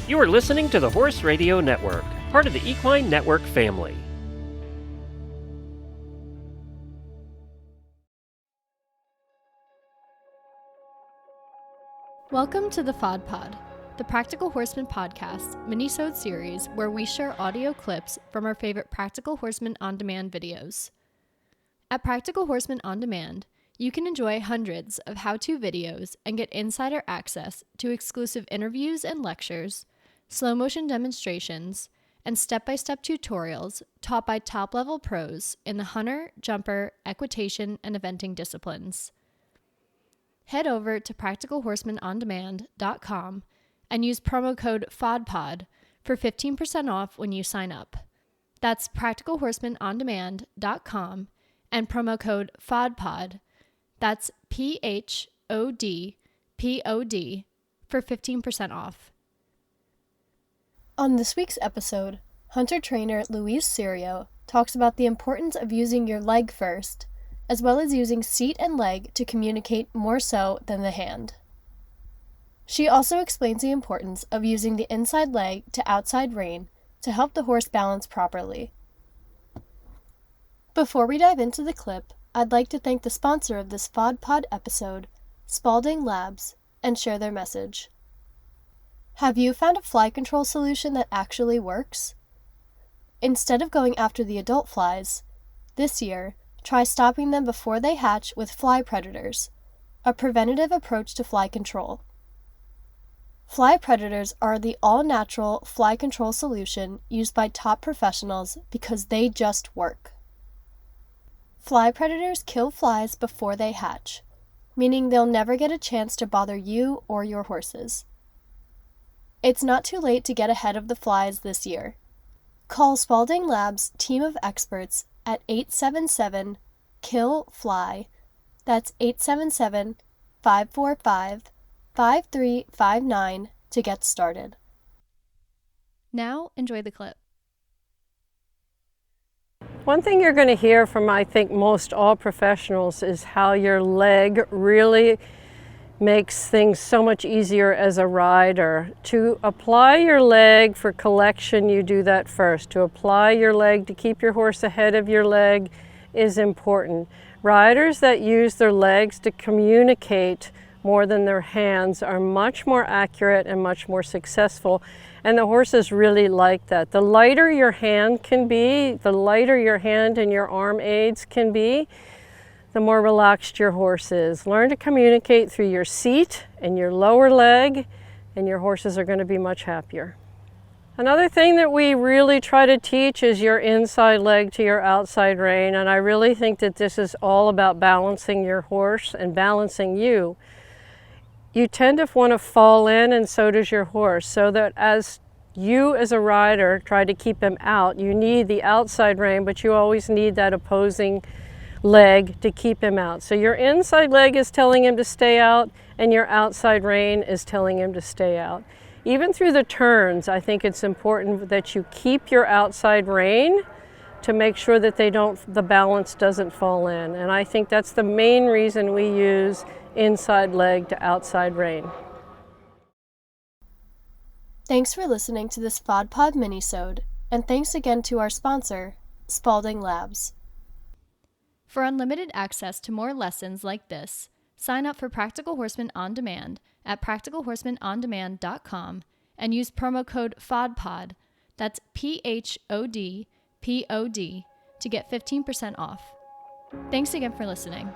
You are listening to the Horse Radio Network, part of the Equine Network family. Welcome to the PHOD, the Practical Horseman podcast mini-sode series where we share audio clips from our favorite Practical Horseman On Demand videos. At Practical Horseman On Demand, you can enjoy hundreds of how-to videos and get insider access to exclusive interviews and lectures, slow-motion demonstrations, and step-by-step tutorials taught by top-level pros in the hunter, jumper, equitation, and eventing disciplines. Head over to practicalhorsemanondemand.com and use promo code PHODPOD for 15% off when you sign up. That's practicalhorsemanondemand.com and promo code PHODPOD. That's PHOD for 15% off. On this week's episode, hunter trainer Louise Serio talks about the importance of using your leg first, as well as using seat and leg to communicate more so than the hand. She also explains the importance of using the inside leg to outside rein to help the horse balance properly. Before we dive into the clip, I'd like to thank the sponsor of this PHOD episode, Spalding Labs, and share their message. Have you found a fly control solution that actually works? Instead of going after the adult flies, this year, try stopping them before they hatch with fly predators, a preventative approach to fly control. Fly predators are the all-natural fly control solution used by top professionals because they just work. Fly predators kill flies before they hatch, meaning they'll never get a chance to bother you or your horses. It's not too late to get ahead of the flies this year. Call Spalding Labs' team of experts at 877-KILL-FLY, that's 877-545-5359 to get started. Now, enjoy the clip. One thing you're going to hear from, I think, most all professionals is how your leg really makes things so much easier as a rider. To apply your leg for collection, you do that first. To apply your leg to keep your horse ahead of your leg is important. Riders that use their legs to communicate more than their hands are much more accurate and much more successful, and the horses really like that. The lighter your hand can be, the lighter your hand and your arm aids can be, the more relaxed your horse is. Learn to communicate through your seat and your lower leg, and your horses are going to be much happier. Another thing that we really try to teach is your inside leg to your outside rein, and I really think that this is all about balancing your horse and balancing you. You tend to want to fall in, and so does your horse, so that as you as a rider try to keep him out, you need the outside rein, but you always need that opposing leg to keep him out. So your inside leg is telling him to stay out, and your outside rein is telling him to stay out. Even through the turns, I think it's important that you keep your outside rein to make sure that the balance doesn't fall in. And I think that's the main reason we use inside leg to outside rein. Thanks for listening to this PHOD mini-sode, and thanks again to our sponsor, Spalding Labs. For unlimited access to more lessons like this, sign up for Practical Horseman On Demand at practicalhorsemanondemand.com and use promo code PHODPOD, that's PHOD, to get 15% off. Thanks again for listening.